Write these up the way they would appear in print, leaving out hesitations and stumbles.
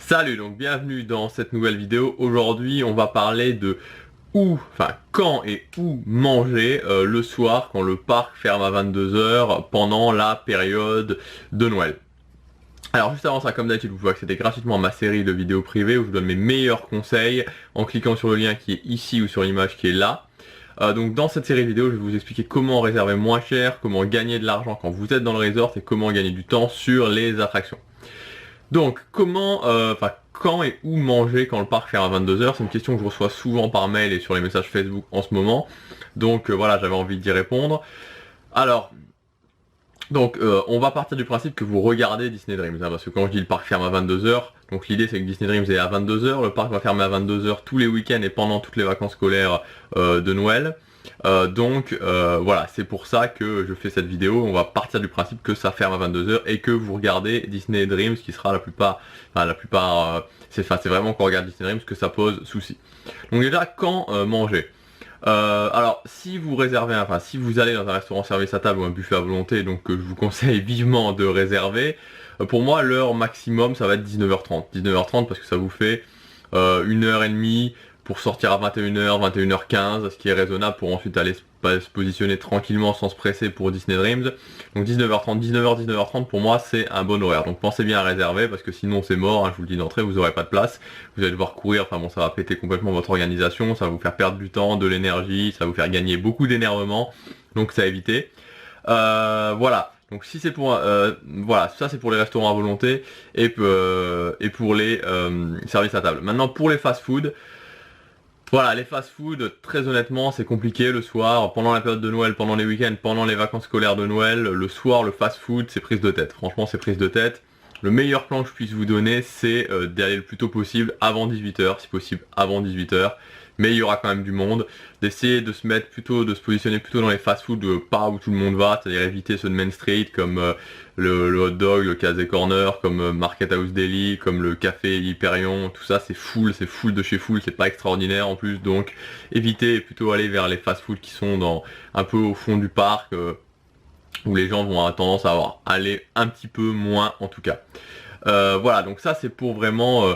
Salut, donc bienvenue dans cette nouvelle vidéo. Aujourd'hui on va parler de quand et où manger le soir quand le parc ferme à 22 heures pendant la période de Noël. Alors juste avant ça, comme d'habitude, vous pouvez accéder gratuitement à ma série de vidéos privées où je vous donne mes meilleurs conseils en cliquant sur le lien qui est ici ou sur l'image qui est là. Donc dans cette série de vidéos, je vais vous expliquer comment réserver moins cher, comment gagner de l'argent quand vous êtes dans le resort et comment gagner du temps sur les attractions. Donc quand et où manger quand le parc ferme à 22 heures, c'est une question que je reçois souvent par mail et sur les messages Facebook en ce moment. Donc voilà, j'avais envie d'y répondre. Alors, on va partir du principe que vous regardez Disney Dreams, hein, parce que quand je dis le parc ferme à 22 heures, donc l'idée c'est que Disney Dreams est à 22 heures, le parc va fermer à 22 heures tous les week-ends et pendant toutes les vacances scolaires de Noël. Voilà, c'est pour ça que je fais cette vidéo. On va partir du principe que ça ferme à 22 heures et que vous regardez Disney Dreams, qui sera c'est vraiment quand on regarde Disney Dreams que ça pose souci. Donc déjà, quand manger. Alors si vous réservez, si vous allez dans un restaurant service à table ou un buffet à volonté, donc je vous conseille vivement de réserver. Pour moi, l'heure maximum ça va être 19h30. 19h30 parce que ça vous fait 1h30 pour sortir à 21h, 21h15, ce qui est raisonnable pour ensuite aller se positionner tranquillement sans se presser pour Disney Dreams. Donc 19h30, 19h, 19h30 pour moi c'est un bon horaire. Donc pensez bien à réserver parce que sinon c'est mort, hein, je vous le dis d'entrée, vous n'aurez pas de place. Vous allez devoir courir, ça va péter complètement votre organisation, ça va vous faire perdre du temps, de l'énergie, ça va vous faire gagner beaucoup d'énervement. Donc c'est à éviter. Voilà. Donc si c'est pour ça c'est pour les restaurants à volonté et pour les services à table. Maintenant pour les fast-food. Voilà, les fast-food, très honnêtement, c'est compliqué le soir, pendant la période de Noël, pendant les week-ends, pendant les vacances scolaires de Noël, le soir, le fast-food, c'est prise de tête. Franchement, c'est prise de tête. Le meilleur plan que je puisse vous donner, c'est d'y aller le plus tôt possible, avant 18h, si possible avant 18h. Mais il y aura quand même du monde, d'essayer de se positionner plutôt dans les fast-food, pas où tout le monde va, c'est-à-dire éviter ceux de Main Street comme le hot dog, le Casey Corner, comme Market House Deli, comme le café Hyperion, tout ça c'est full de chez full, c'est pas extraordinaire en plus, donc évitez et plutôt aller vers les fast-food qui sont un peu au fond du parc, où les gens vont avoir tendance à aller un petit peu moins en tout cas. Voilà, donc ça c'est pour vraiment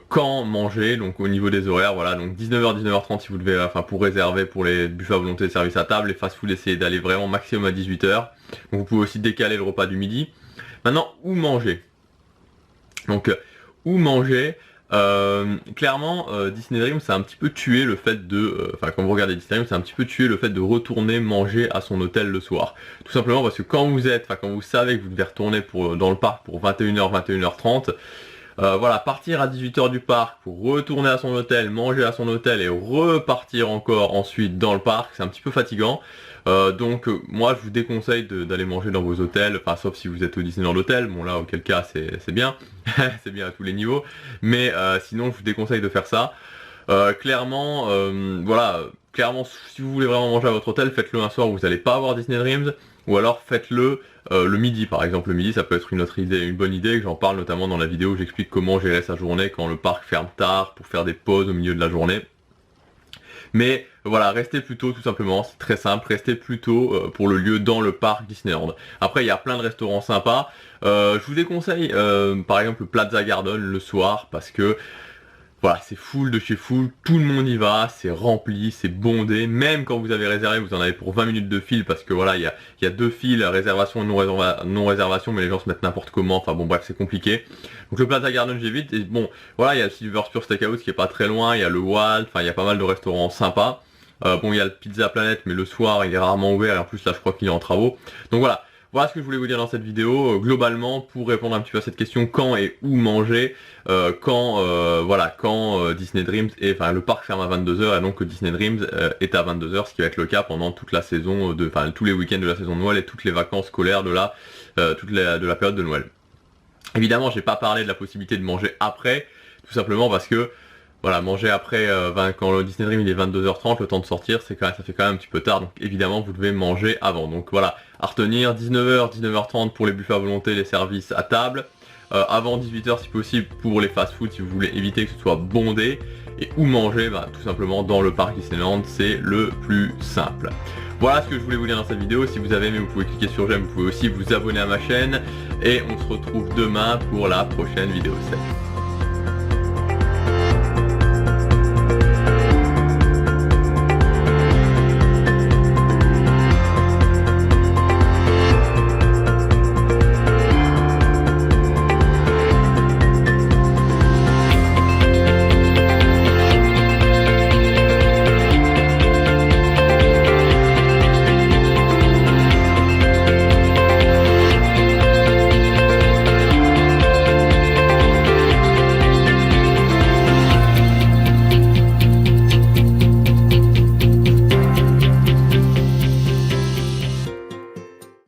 quand manger, donc au niveau des horaires, voilà, donc 19h, 19h30 si vous devez, pour réserver pour les buffets à volonté de service à table, les fast-food essayez d'aller vraiment maximum à 18h, donc vous pouvez aussi décaler le repas du midi. Maintenant, où manger? Donc, où manger? Clairement, Disney Dreams c'est un petit peu tué le fait de, quand vous regardez Disney Dreams, c'est un petit peu tué le fait de retourner manger à son hôtel le soir. Tout simplement parce que quand vous savez que vous devez retourner dans le parc pour 21h, 21h30, voilà, partir à 18h du parc pour retourner à son hôtel, manger à son hôtel et repartir encore ensuite dans le parc, c'est un petit peu fatigant. Moi je vous déconseille d'aller manger dans vos hôtels, sauf si vous êtes au Disneyland Hotel, bon là auquel cas c'est bien, c'est bien à tous les niveaux, mais sinon je vous déconseille de faire ça. Clairement, si vous voulez vraiment manger à votre hôtel, faites-le un soir où vous n'allez pas avoir Disney Dreams, ou alors faites-le le midi par exemple. Le midi ça peut être une bonne idée, que j'en parle notamment dans la vidéo où j'explique comment gérer sa journée quand le parc ferme tard pour faire des pauses au milieu de la journée. Mais voilà, restez plutôt tout simplement, c'est très simple, restez plutôt pour le lieu dans le parc Disneyland. Après il y a plein de restaurants sympas, je vous déconseille par exemple le Plaza Garden le soir parce que voilà, c'est full de chez full, tout le monde y va, c'est rempli, c'est bondé, même quand vous avez réservé, vous en avez pour 20 minutes de file, parce que voilà, il y a deux files, réservation et non réservation, mais les gens se mettent n'importe comment, enfin bon bref, c'est compliqué. Donc le Plaza Garden j'évite, et bon, voilà, il y a le Silver Spur Steakhouse qui est pas très loin, il y a le Walt, il y a pas mal de restaurants sympas. Bon, il y a le Pizza Planet, mais le soir, il est rarement ouvert, et en plus là, je crois qu'il est en travaux. Donc voilà. Voilà ce que je voulais vous dire dans cette vidéo, globalement pour répondre un petit peu à cette question quand et où manger, quand Disney Dreams le parc ferme à 22h et donc que Disney Dreams est à 22h, ce qui va être le cas pendant toute la saison, tous les week-ends de la saison de Noël et toutes les vacances scolaires de la période de Noël. Évidemment j'ai pas parlé de la possibilité de manger après, tout simplement parce que voilà, manger après, quand le Disney Dream il est 22h30, le temps de sortir, ça fait quand même un petit peu tard, donc évidemment vous devez manger avant. Donc voilà, à retenir, 19h, 19h30 pour les buffets à volonté, les services à table, avant 18h si possible pour les fast-food si vous voulez éviter que ce soit bondé, et où manger, tout simplement dans le parc Disneyland, c'est le plus simple. Voilà ce que je voulais vous dire dans cette vidéo. Si vous avez aimé, vous pouvez cliquer sur j'aime, vous pouvez aussi vous abonner à ma chaîne, et on se retrouve demain pour la prochaine vidéo. Salut.